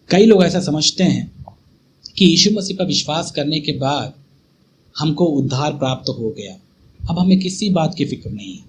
कई लोग ऐसा समझते हैं कि यीशु मसीह पर विश्वास करने के बाद हमको उद्धार प्राप्त हो गया, अब हमें किसी बात की फिक्र नहीं है।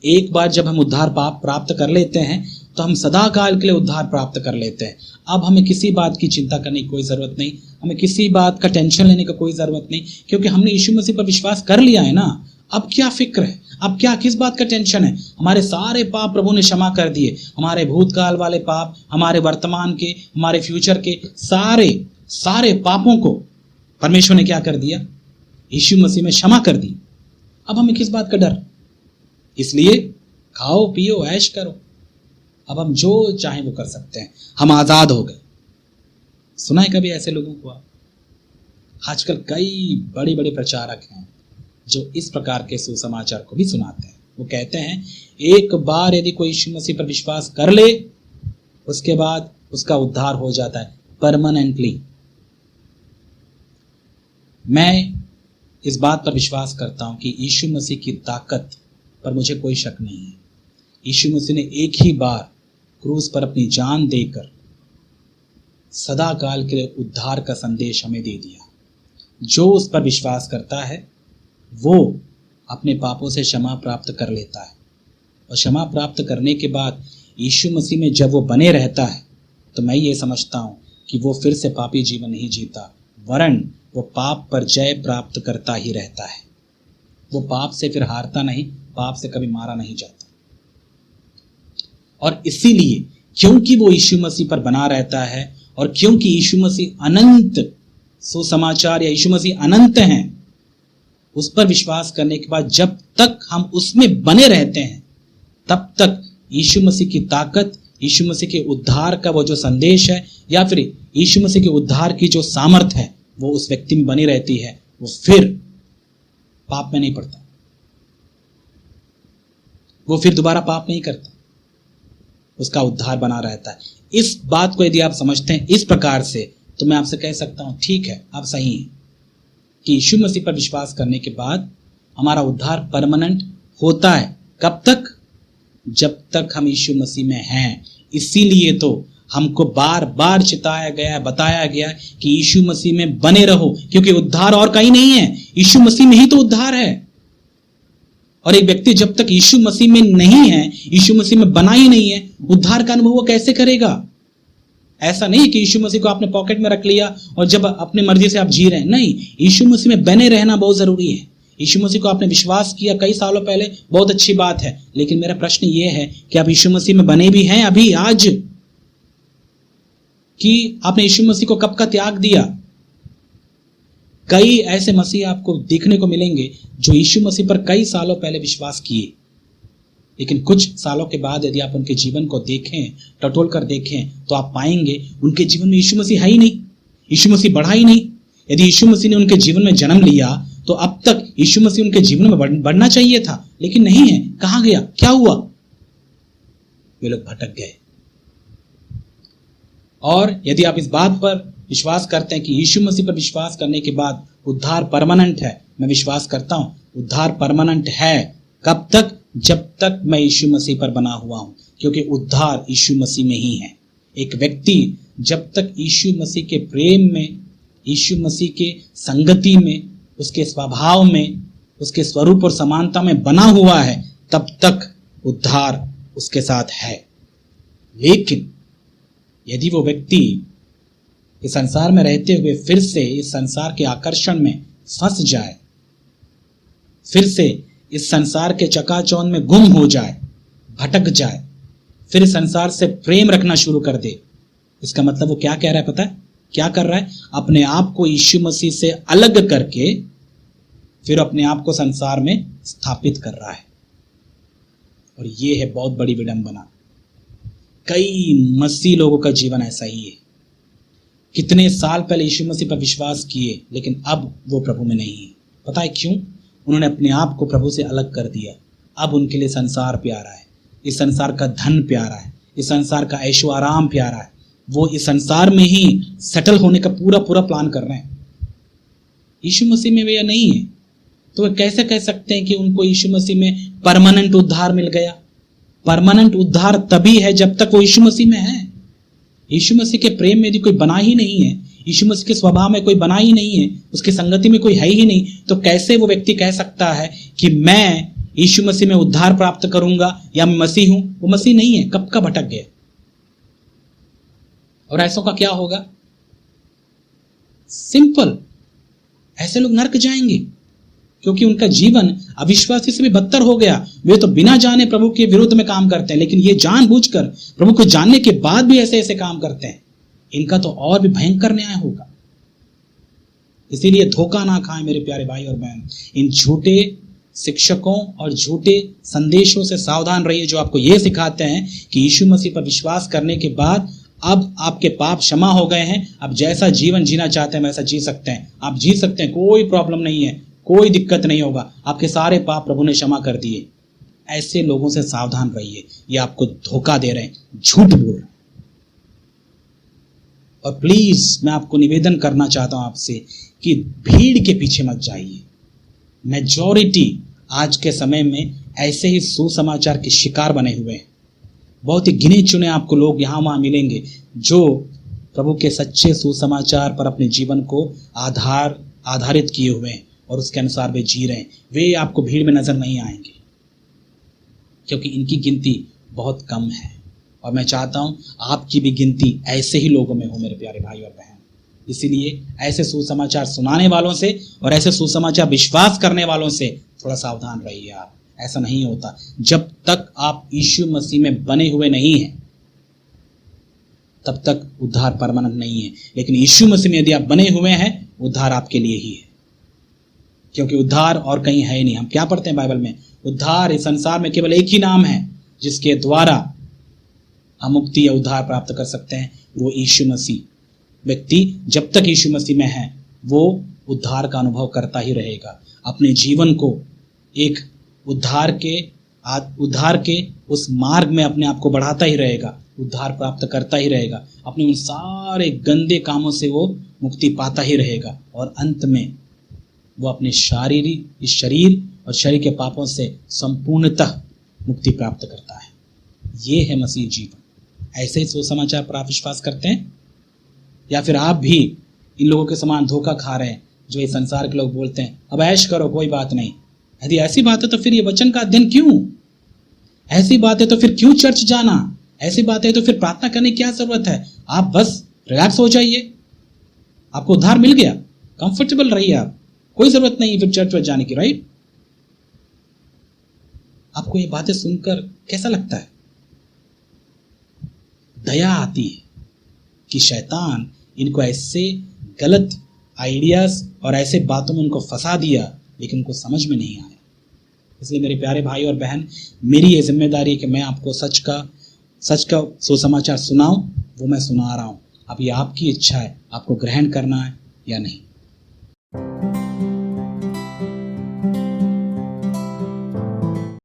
एक बार जब हम उद्धार प्राप्त कर लेते हैं तो हम सदा काल के लिए उद्धार प्राप्त कर लेते हैं। अब हमें किसी बात की चिंता करने की कोई ज़रूरत नहीं, हमें किसी बात का टेंशन लेने का कोई ज़रूरत नहीं, क्योंकि हमने यीशु मसीह पर विश्वास कर लिया है ना। अब क्या फिक्र है, अब क्या किस बात का टेंशन है। हमारे सारे पाप प्रभु ने क्षमा कर दिए, हमारे भूतकाल वाले पाप, हमारे वर्तमान के, हमारे फ्यूचर के सारे पापों को परमेश्वर ने क्या कर दिया, यीशु मसीह में क्षमा कर दी। अब हमें किस बात का डर। इसलिए खाओ पियो ऐश करो, अब हम जो चाहें वो कर सकते हैं, हम आज़ाद हो गए। सुना है कभी ऐसे लोगों को? आजकल कई बड़े बड़े प्रचारक हैं जो इस प्रकार के सुसमाचार को भी सुनाते हैं। वो कहते हैं एक बार यदि कोई यीशु मसीह पर विश्वास कर ले, उसके बाद उसका उद्धार हो जाता है परमानेंटली। मैं इस बात पर विश्वास करता हूं कि यीशु मसीह की ताकत पर मुझे कोई शक नहीं है। यीशु मसीह ने एक ही बार क्रूस पर अपनी जान देकर सदा काल के लिए उद्धार का संदेश हमें दे दिया। जो उस पर विश्वास करता है वो अपने पापों से क्षमा प्राप्त कर लेता है, और क्षमा प्राप्त करने के बाद यीशु मसीह में जब वो बने रहता है तो मैं ये समझता हूँ कि वो फिर से पापी जीवन नहीं जीता, वरन वो पाप पर जय प्राप्त करता ही रहता है। वो पाप से फिर हारता नहीं, पाप से कभी मारा नहीं जाता। और इसीलिए क्योंकि वो यीशु मसीह पर बना रहता है, और क्योंकि यीशु मसीह अनंत सुसमाचार या यीशु मसीह अनंत हैं, उस पर विश्वास करने के बाद जब तक हम उसमें बने रहते हैं तब तक यीशु मसीह की ताकत, यीशु मसीह के उद्धार का वो जो संदेश है, या फिर यीशु मसीह के उद्धार की जो सामर्थ है वो उस व्यक्ति में बनी रहती है। वो फिर पाप में नहीं पड़ता, वो फिर दोबारा पाप नहीं करता, उसका उद्धार बना रहता है। इस बात को यदि आप समझते हैं इस प्रकार से, तो मैं आपसे कह सकता हूं ठीक है, आप सही हैं कि यीशु मसीह पर विश्वास करने के बाद हमारा उद्धार परमानेंट होता है। कब तक? जब तक हम यीशु मसीह में हैं। इसीलिए तो हमको बार बार चिताया गया, बताया गया कि यीशु मसीह में बने रहो, क्योंकि उद्धार और कहीं नहीं है, यीशु मसीह में ही तो उद्धार है। और एक व्यक्ति जब तक यीशु मसीह में नहीं है, यीशु मसीह में बना ही नहीं है, उद्धार का अनुभव वो कैसे करेगा? ऐसा नहीं कि यीशु मसीह को आपने पॉकेट में रख लिया और जब अपनी मर्जी से आप जी रहे हैं। नहीं, यीशु मसीह में बने रहना बहुत जरूरी है। यीशु मसीह को आपने विश्वास किया कई सालों पहले, बहुत अच्छी बात है, लेकिन मेरा प्रश्न ये है कि आप यीशु मसीह में बने भी हैं अभी आज, कि आपने यीशु मसीह को कब का त्याग दिया? कई ऐसे मसीह आपको देखने को मिलेंगे जो यीशु मसीह पर कई सालों पहले विश्वास किए, लेकिन कुछ सालों के बाद यदि आप उनके जीवन को देखें, टटोल कर देखें, तो आप पाएंगे उनके जीवन में यीशु मसीह है ही नहीं, यीशु मसीह बढ़ा ही नहीं। यदि यीशु मसीह ने उनके जीवन में जन्म लिया तो अब तक यीशु मसीह उनके जीवन में बढ़ना चाहिए था, लेकिन नहीं है। कहां गया? क्या हुआ? वे लोग भटक गए। और यदि आप इस बात पर विश्वास करते हैं कि यीशु मसीह पर विश्वास करने के बाद उद्धार परमानेंट है, मैं विश्वास करता हूं उद्धार परमानेंट है। कब तक? जब तक मैं यीशु मसीह पर बना हुआ हूं, क्योंकि उद्धार यीशु मसीह में ही है। एक व्यक्ति जब तक यीशु मसीह के प्रेम में, यीशु मसीह के संगति में, उसके स्वभाव में, उसके स्वरूप और समानता में बना हुआ है, तब तक उद्धार उसके साथ है। लेकिन यदि वो व्यक्ति इस संसार में रहते हुए फिर से इस संसार के आकर्षण में फंस जाए, फिर से इस संसार के चकाचौंध में गुम हो जाए, भटक जाए, फिर इस संसार से प्रेम रखना शुरू कर दे, इसका मतलब वो क्या कह रहा है पता है? क्या कर रहा है? अपने आप को यीशु मसीह से अलग करके फिर अपने आप को संसार में स्थापित कर रहा है। और ये है बहुत बड़ी विडंबना। कई मसीह लोगों का जीवन ऐसा ही है। कितने साल पहले यीशु मसीह पर विश्वास किए, लेकिन अब वो प्रभु में नहीं है। पता है क्यों? उन्होंने अपने आप को प्रभु से अलग कर दिया। अब उनके लिए संसार प्यारा है, इस संसार का धन प्यारा है, इस संसार का ऐशो आराम प्यारा है। वो इस संसार में ही सेटल होने का पूरा प्लान कर रहे हैं। यीशु मसीह में वे नहीं है, तो वे कैसे कह सकते हैं कि उनको यीशु मसीह में परमानेंट उद्धार मिल गया? परमानेंट उद्धार तभी है जब तक वो यीशु मसीह में है। यीशु मसीह के प्रेम में यदि कोई बना ही नहीं है, यीशु मसीह के स्वभाव में कोई बना ही नहीं है, उसकी संगति में कोई है ही नहीं, तो कैसे वो व्यक्ति कह सकता है कि मैं यीशु मसीह में उद्धार प्राप्त करूंगा या मैं मसीह हूं? वो मसीह नहीं है, कब का भटक गया। और ऐसों का क्या होगा? सिंपल, ऐसे लोग नरक जाएंगे, क्योंकि उनका जीवन अविश्वासी से भी बदतर हो गया। वे तो बिना जाने प्रभु के विरुद्ध में काम करते हैं, लेकिन ये जानबूझकर प्रभु को जानने के बाद भी ऐसे ऐसे काम करते हैं। इनका तो और भी भयंकर न्याय होगा। इसीलिए धोखा ना खाएं मेरे प्यारे भाई और बहन। इन झूठे शिक्षकों और झूठे संदेशों से सावधान रहिए, जो आपको ये सिखाते हैं कि यीशु मसीह पर विश्वास करने के बाद अब आपके पाप क्षमा हो गए हैं, अब जैसा जीवन जीना चाहते हैं वैसा जी सकते हैं। आप जी सकते हैं, कोई प्रॉब्लम नहीं है, कोई दिक्कत नहीं होगा, आपके सारे पाप प्रभु ने क्षमा कर दिए। ऐसे लोगों से सावधान रहिए, ये आपको धोखा दे रहे हैं, झूठ बोल रहे हैं। और प्लीज मैं आपको निवेदन करना चाहता हूं आपसे कि भीड़ के पीछे मत जाइए। मेजॉरिटी आज के समय में ऐसे ही सुसमाचार के शिकार बने हुए हैं। बहुत ही गिने चुने आपको लोग यहाँ वहां मिलेंगे जो प्रभु के सच्चे सुसमाचार पर अपने जीवन को आधारित किए हुए हैं और उसके अनुसार वे जी रहे हैं। वे आपको भीड़ में नजर नहीं आएंगे, क्योंकि इनकी गिनती बहुत कम है। और मैं चाहता हूं आपकी भी गिनती ऐसे ही लोगों में हो मेरे प्यारे भाई और बहन। इसीलिए ऐसे सुसमाचार सुनाने वालों से और ऐसे सुसमाचार विश्वास करने वालों से थोड़ा सावधान रहिए आप। ऐसा नहीं होता। जब तक आप यीशु मसीह में बने हुए नहीं हैं, तब तक उद्धार परमानेंट नहीं है। लेकिन यीशु मसीह में यदि आप बने हुए हैं, उद्धार आपके लिए ही है, क्योंकि उद्धार और कहीं है ही नहीं। हम क्या पढ़ते हैं बाइबल में? उद्धार इस संसार में केवल एक ही नाम है जिसके द्वारा हम मुक्ति या उद्धार प्राप्त कर सकते हैं, वो यीशु मसीह। व्यक्ति जब तक यीशु मसीह में है वो उद्धार का अनुभव करता ही रहेगा। अपने जीवन को एक उद्धार के उस मार्ग में अपने आप को बढ़ाता ही रहेगा, उद्धार प्राप्त करता ही रहेगा। अपने उन सारे गंदे कामों से वो मुक्ति पाता ही रहेगा और अंत में वो अपने शरीर और शरीर के पापों से संपूर्णतः मुक्ति प्राप्त करता है। ये है मसीह जीवन। ऐसे ही सुसमाचार पर आप विश्वास करते हैं, या फिर आप भी इन लोगों के समान धोखा खा रहे हैं जो ये संसार के लोग बोलते हैं अब ऐश करो, कोई बात नहीं। यदि ऐसी बात है तो फिर ये वचन का अध्ययन क्यों? ऐसी बात है तो फिर क्यों चर्च जाना? ऐसी बात है तो फिर प्रार्थना करने की क्या जरूरत है? आप बस रिलैक्स हो जाइए, आपको उद्धार मिल गया, कंफर्टेबल रहिए आप, कोई जरूरत नहीं फिर चर्च में जाने की, राइट? आपको ये बातें सुनकर कैसा लगता है? दया आती है कि शैतान इनको ऐसे गलत आइडियाज और ऐसे बातों में उनको फंसा दिया, लेकिन उनको समझ में नहीं आया। इसलिए मेरे प्यारे भाई और बहन, मेरी ये जिम्मेदारी है कि मैं आपको सच का सुसमाचार सुनाऊं। वो मैं सुना रहा हूं। अब ये आपकी इच्छा है, आपको ग्रहण करना है या नहीं।